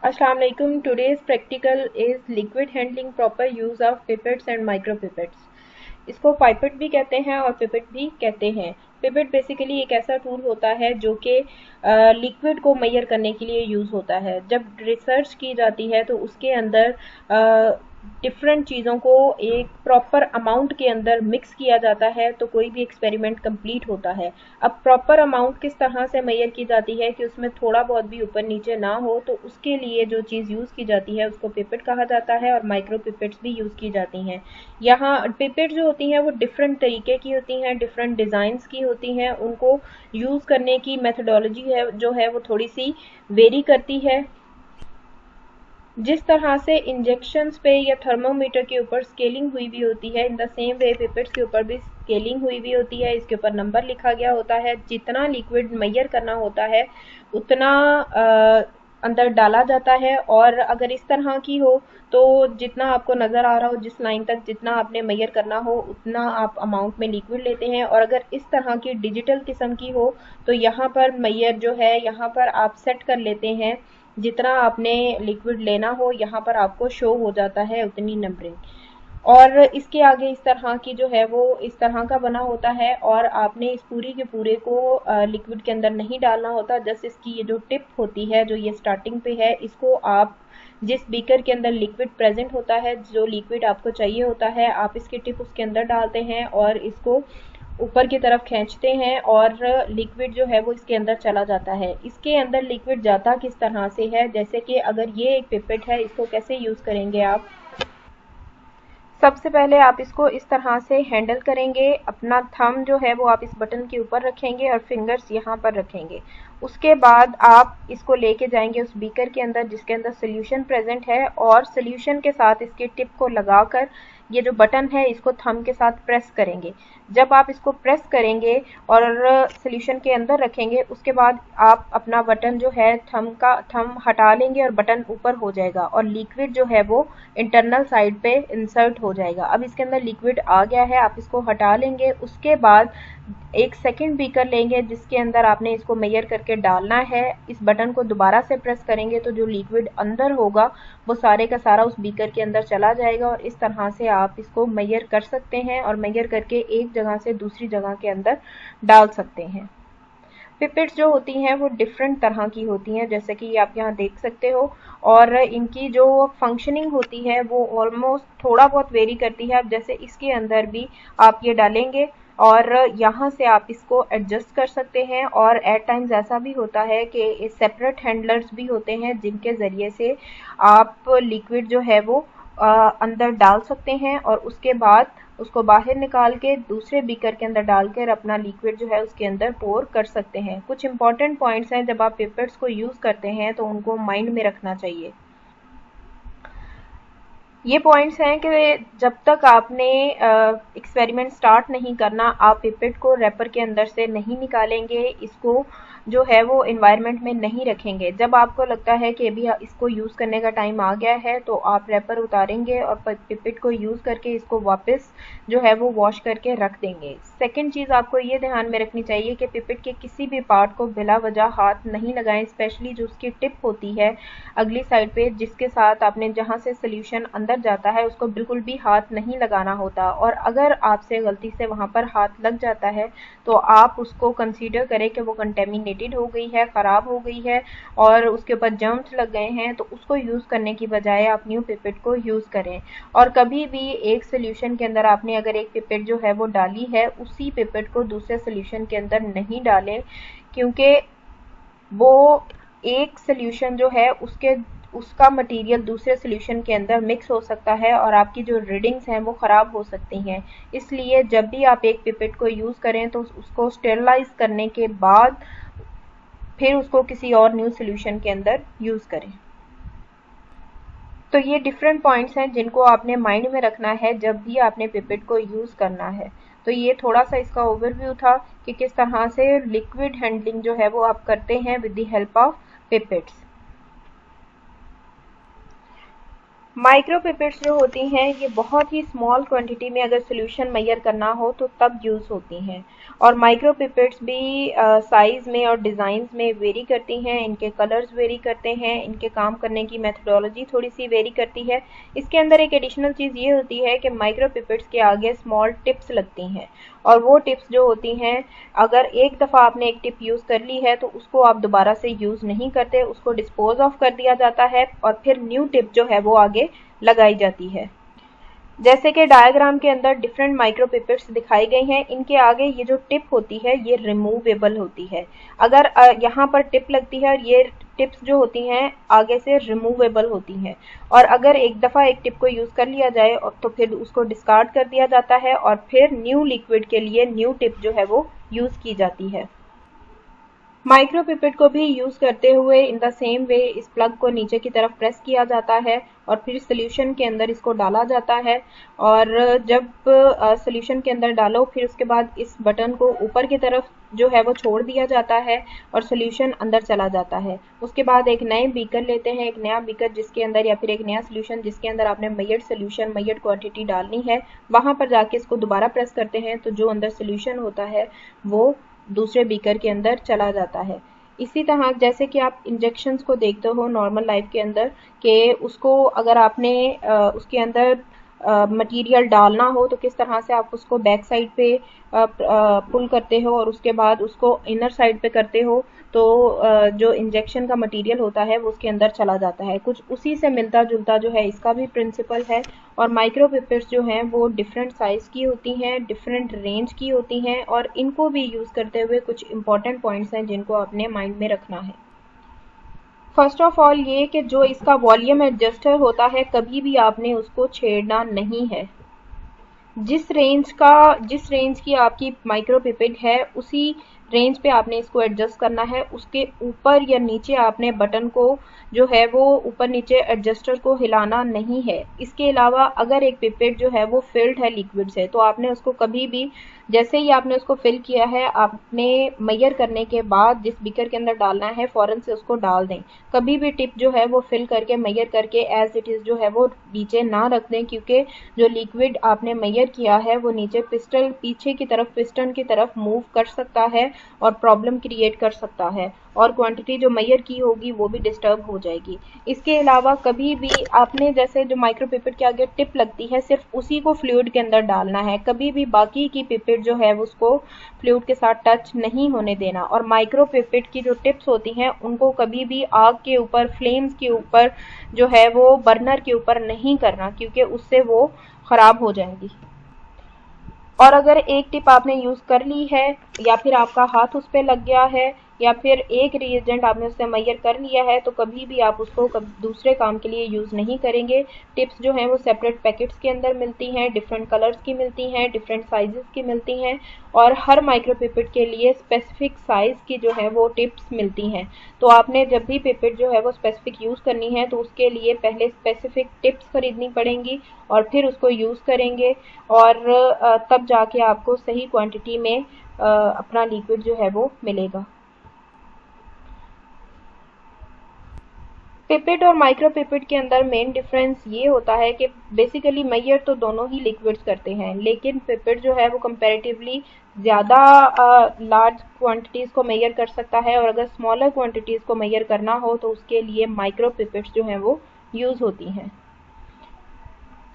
अस्सलाम वालेकुम। Today's practical is liquid handling, proper use of pipettes and micro pipettes। इसको pipette भी कहते हैं और पिपेट भी कहते हैं। पिपेट बेसिकली एक ऐसा टूल होता है जो कि लिक्विड को मेजर करने के लिए यूज़ होता है। जब रिसर्च की जाती है तो उसके अंदर डिफरेंट चीज़ों को एक प्रॉपर अमाउंट के अंदर मिक्स किया जाता है तो कोई भी एक्सपेरिमेंट कंप्लीट होता है। अब प्रॉपर अमाउंट किस तरह से मेजर की जाती है कि उसमें थोड़ा बहुत भी ऊपर नीचे ना हो, तो उसके लिए जो चीज़ यूज़ की जाती है उसको पिपेट कहा जाता है और माइक्रो पिपेट्स भी यूज़ की जाती हैं। यहाँ पिपेट जो होती हैं वो डिफरेंट तरीके की होती हैं, डिफरेंट डिज़ाइंस की होती हैं। उनको यूज़ करने की मेथडोलॉजी है जो है वो थोड़ी सी वेरी करती है। जिस तरह से इंजेक्शंस पे या थर्मोमीटर के ऊपर स्केलिंग हुई भी होती है, in the same way pipettes के ऊपर भी स्केलिंग हुई भी होती है। इसके ऊपर नंबर लिखा गया होता है। जितना लिक्विड मेजर करना होता है उतना अंदर डाला जाता है, और अगर इस तरह की हो तो जितना आपको नज़र आ रहा हो, जिस लाइन तक जितना आपने मेजर करना हो उतना आप अमाउंट में लिक्विड लेते हैं। और अगर इस तरह की डिजिटल किस्म की हो तो यहाँ पर मेजर जो है, यहाँ पर आप सेट कर लेते हैं जितना आपने लिक्विड लेना हो, यहाँ पर आपको शो हो जाता है उतनी नंबरिंग। और इसके आगे इस तरह की जो है वो इस तरह का बना होता है, और आपने इस पूरी के पूरे को लिक्विड के अंदर नहीं डालना होता। जस्ट इसकी ये जो टिप होती है जो ये स्टार्टिंग पे है, इसको आप जिस बीकर के अंदर लिक्विड प्रेजेंट होता है, जो लिक्विड आपको चाहिए होता है, आप इसकी टिप उसके अंदर डालते हैं और इसको ऊपर की तरफ खींचते हैं और लिक्विड जो है वो इसके अंदर चला जाता है। इसके अंदर लिक्विड जाता किस तरह से है, जैसे कि अगर ये एक पिपेट है, इसको कैसे यूज़ करेंगे आप। सबसे पहले आप इसको इस तरह से हैंडल करेंगे। अपना थंब जो है वो आप इस बटन के ऊपर रखेंगे और फिंगर्स यहाँ पर रखेंगे। उसके बाद आप इसको लेके जाएंगे उस बीकर के अंदर जिसके अंदर सोल्यूशन प्रेजेंट है, और सोल्यूशन के साथ इसकी टिप को लगाकर ये जो बटन है इसको थंब के साथ प्रेस करेंगे। जब आप इसको प्रेस करेंगे और सोल्यूशन के अंदर रखेंगे, उसके बाद आप अपना बटन जो है थंब हटा लेंगे और बटन ऊपर हो जाएगा और लिक्विड जो है वो इंटरनल साइड पे इंसर्ट हो जाएगा। अब इसके अंदर लिक्विड आ गया है, आप इसको हटा लेंगे। उसके बाद एक सेकंड बीकर लेंगे जिसके अंदर आपने इसको मेजर करके डालना है। इस बटन को दोबारा से प्रेस करेंगे तो जो लिक्विड अंदर होगा वो सारे का सारा उस बीकर के अंदर चला जाएगा, और इस तरह से आप इसको मेजर कर सकते हैं और मेजर करके एक जगह से दूसरी जगह के अंदर डाल सकते हैं। पिपेट्स जो होती हैं वो डिफरेंट तरह की होती हैं, जैसे कि आप यहाँ देख सकते हो, और इनकी जो फंक्शनिंग होती है वो ऑलमोस्ट थोड़ा बहुत वेरी करती है। अब जैसे इसके अंदर भी आप ये डालेंगे और यहाँ से आप इसको एडजस्ट कर सकते हैं, और एट टाइम्स ऐसा भी होता है कि सेपरेट हैंडलर्स भी होते हैं जिनके ज़रिए से आप लिक्विड जो है वो अंदर डाल सकते हैं और उसके बाद उसको बाहर निकाल के दूसरे बीकर के अंदर डालकर अपना लिक्विड जो है उसके अंदर पोर कर सकते हैं। कुछ इंपॉर्टेंट पॉइंट्स हैं जब आप पिपेट्स को यूज़ करते हैं तो उनको माइंड में रखना चाहिए। ये पॉइंट्स हैं कि जब तक आपने एक्सपेरिमेंट स्टार्ट नहीं करना, आप पिपेट को रैपर के अंदर से नहीं निकालेंगे, इसको जो है वो एनवायरनमेंट में नहीं रखेंगे। जब आपको लगता है कि अभी इसको यूज़ करने का टाइम आ गया है तो आप रैपर उतारेंगे और पिपेट को यूज़ करके इसको वापस जो है वो वॉश करके रख देंगे। सेकेंड चीज़ आपको ये ध्यान में रखनी चाहिए कि पिपेट के किसी भी पार्ट को बिला वजह हाथ नहीं लगाएं, स्पेशली जो उसकी टिप होती है अगली साइड पे जिसके साथ आपने जहाँ से सोल्यूशन अंदर जाता है उसको बिल्कुल भी हाथ नहीं लगाना होता। और अगर आपसे गलती से वहाँ पर हाथ लग जाता है तो आप उसको कंसीडर करें कि वो कंटेमिनेटेड हो गई है, ख़राब हो गई है और उसके ऊपर जर्म्स लग गए हैं, तो उसको यूज़ करने की बजाय आप न्यू पिपेट को यूज़ करें। और कभी भी एक सोल्यूशन के अंदर आपने अगर एक पिपेट जो है वो डाली है, उसी पिपेट को दूसरे सोल्यूशन के अंदर नहीं डालें, क्योंकि वो एक सोल्यूशन जो है उसका मटेरियल दूसरे सोल्यूशन के अंदर मिक्स हो सकता है और आपकी जो रीडिंग्स हैं वो ख़राब हो सकती हैं। इसलिए जब भी आप एक पिपेट को यूज़ करें तो उसको स्टेरलाइज करने के बाद फिर उसको किसी और न्यू सोल्यूशन के अंदर यूज़ करें। तो ये डिफरेंट पॉइंट्स हैं जिनको आपने माइंड में रखना है जब भी आपने पिपेट को यूज़ करना है। तो ये थोड़ा सा इसका ओवरव्यू था कि किस तरह से लिक्विड हैंडलिंग जो है वो आप करते हैं with the help of pipettes. Micro pipettes जो होती हैं ये बहुत ही स्मॉल क्वांटिटी में अगर सोल्यूशन मेजर करना हो तो तब यूज़ होती हैं। और माइक्रो पिपेट्स भी साइज़ में और डिज़ाइंस में वेरी करती हैं, इनके कलर्स वेरी करते हैं, इनके काम करने की मेथडोलॉजी थोड़ी सी वेरी करती है। इसके अंदर एक एडिशनल चीज़ ये होती है कि माइक्रो पिपेट्स के आगे स्मॉल टिप्स लगती हैं, और वो टिप्स जो होती हैं अगर एक दफ़ा आपने एक टिप यूज़ कर ली है तो उसको आप दोबारा से यूज़ नहीं करते, उसको डिस्पोज ऑफ कर दिया जाता है और फिर न्यू टिप जो है वो आगे लगाई जाती है। जैसे कि डायग्राम के अंदर डिफरेंट माइक्रो पिपेट्स दिखाई गई हैं, इनके आगे ये जो टिप होती है ये रिमूवेबल होती है। अगर यहाँ पर टिप लगती है और ये टिप्स जो होती हैं आगे से रिमूवेबल होती हैं, और अगर एक दफ़ा एक टिप को यूज़ कर लिया जाए तो फिर उसको डिस्कार्ड कर दिया जाता है और फिर न्यू लिक्विड के लिए न्यू टिप जो है वो यूज़ की जाती है। माइक्रो पिपेट को भी यूज़ करते हुए इन द सेम वे इस प्लग को नीचे की तरफ प्रेस किया जाता है और फिर सोल्यूशन के अंदर इसको डाला जाता है, और जब सोल्यूशन के अंदर डालो फिर उसके बाद इस बटन को ऊपर की तरफ जो है वो छोड़ दिया जाता है और सोल्यूशन अंदर चला जाता है। उसके बाद एक नए बीकर लेते हैं, एक नया बीकर जिसके अंदर या फिर एक नया सोल्यूशन जिसके अंदर आपने मेजर्ड सोल्यूशन मेजर्ड क्वांटिटी डालनी है, वहाँ पर जाके इसको दोबारा प्रेस करते हैं तो जो अंदर सोल्यूशन होता है वो दूसरे बीकर के अंदर चला जाता है। इसी तरह जैसे कि आप इंजेक्शंस को देखते हो नॉर्मल लाइफ के अंदर कि उसको अगर आपने उसके अंदर मटेरियल डालना हो तो किस तरह से आप उसको बैक साइड पे पुल करते हो और उसके बाद उसको इनर साइड पे करते हो तो जो इंजेक्शन का मटेरियल होता है वो उसके अंदर चला जाता है। कुछ उसी से मिलता जुलता जो है इसका भी प्रिंसिपल है। और माइक्रो पिपेट्स जो हैं वो डिफरेंट साइज़ की होती हैं, डिफरेंट रेंज की होती हैं, और इनको भी यूज़ करते हुए कुछ इंपॉर्टेंट पॉइंट्स हैं जिनको अपने माइंड में रखना है। फर्स्ट ऑफ ऑल ये कि जो इसका वॉल्यूम एडजस्टर होता है कभी भी आपने उसको छेड़ना नहीं है। जिस रेंज की आपकी माइक्रो पिपेट है उसी रेंज पे आपने इसको एडजस्ट करना है। उसके ऊपर या नीचे आपने बटन को जो है वो ऊपर नीचे एडजस्टर को हिलाना नहीं है। इसके अलावा अगर एक पिपेट जो है वो फिल्ड है लिक्विड से तो आपने उसको कभी भी जैसे ही आपने उसको फिल किया है आपने मेजर करने के बाद जिस बीकर के अंदर डालना है फौरन से उसको डाल दें। कभी भी टिप जो है वो फिल करके मेजर करके एज इट इज़ जो है वो नीचे ना रख दें, क्योंकि जो लिक्विड आपने मेजर किया है वो नीचे पिस्टन पीछे की तरफ पिस्टन की तरफ मूव कर सकता है और प्रॉब्लम क्रिएट कर सकता है और क्वांटिटी जो मेजर की होगी वो भी डिस्टर्ब हो जाएगी। इसके अलावा कभी भी आपने जैसे जो माइक्रो पिपेट के आगे टिप लगती है सिर्फ उसी को फ्लूइड के अंदर डालना है, कभी भी बाकी की पिपेट जो है उसको फ्लूइड के साथ टच नहीं होने देना। और माइक्रो पिपेट की जो टिप्स होती हैं उनको कभी भी आग के ऊपर फ्लेम्स के ऊपर जो है वो बर्नर के ऊपर नहीं करना, क्योंकि उससे वो ख़राब हो जाएंगी। और अगर एक टिप आपने यूज़ कर ली है या फिर आपका हाथ उस पर लग गया है या फिर एक रिएजेंट आपने उससे मेजर कर लिया है तो कभी भी आप उसको दूसरे काम के लिए यूज़ नहीं करेंगे। टिप्स जो हैं वो सेपरेट पैकेट्स के अंदर मिलती हैं, डिफरेंट कलर्स की मिलती हैं, डिफरेंट साइजेस की मिलती हैं, और हर माइक्रो पिपेट के लिए स्पेसिफिक साइज़ की जो है वो टिप्स मिलती हैं। तो आपने जब भी पिपेट जो है वो स्पेसिफिक यूज़ करनी है तो उसके लिए पहले स्पेसिफिक टिप्स खरीदनी पड़ेंगी और फिर उसको यूज़ करेंगे, और तब जाके आपको सही क्वांटिटी में अपना लिक्विड जो है वो मिलेगा। पिपेट और माइक्रो पिपेट के अंदर मेन डिफरेंस ये होता है कि बेसिकली मेजर तो दोनों ही लिक्विड्स करते हैं, लेकिन पिपेट जो है वो कंपैरेटिवली ज़्यादा लार्ज क्वांटिटीज़ को मेजर कर सकता है, और अगर स्मॉलर क्वांटिटीज़ को मेजर करना हो तो उसके लिए माइक्रो पिपेट्स जो हैं वो यूज़ होती हैं।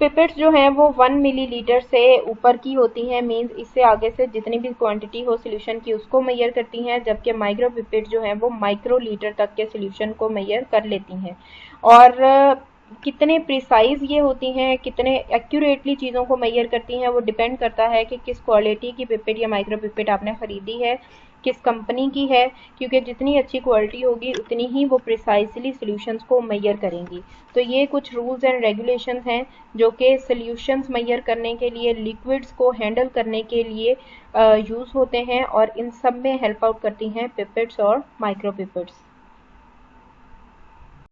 पिपेट्स जो हैं वो 1 मिलीलीटर से ऊपर की होती हैं, मींस इससे आगे से जितनी भी क्वांटिटी हो सोल्यूशन की उसको मेजर करती हैं, जबकि माइक्रो पिपेट जो हैं वो माइक्रो लीटर तक के सोल्यूशन को मेजर कर लेती हैं। और कितने प्रिसाइज ये होती हैं, कितने एक्यूरेटली चीज़ों को मेजर करती हैं वो डिपेंड करता है कि किस क्वालिटी की पिपेट या माइक्रो पिपेट आपने ख़रीदी है, किस कंपनी की है, क्योंकि जितनी अच्छी क्वालिटी होगी उतनी ही वो प्रिसाइजली सॉल्यूशंस को मेजर करेंगी। तो ये कुछ रूल्स एंड रेगुलेशंस हैं जो कि सॉल्यूशंस मेजर करने के लिए, लिक्विड्स को हैंडल करने के लिए यूज़ होते हैं, और इन सब में हेल्प आउट करती हैं पिपेट्स और माइक्रो पिपेट्स।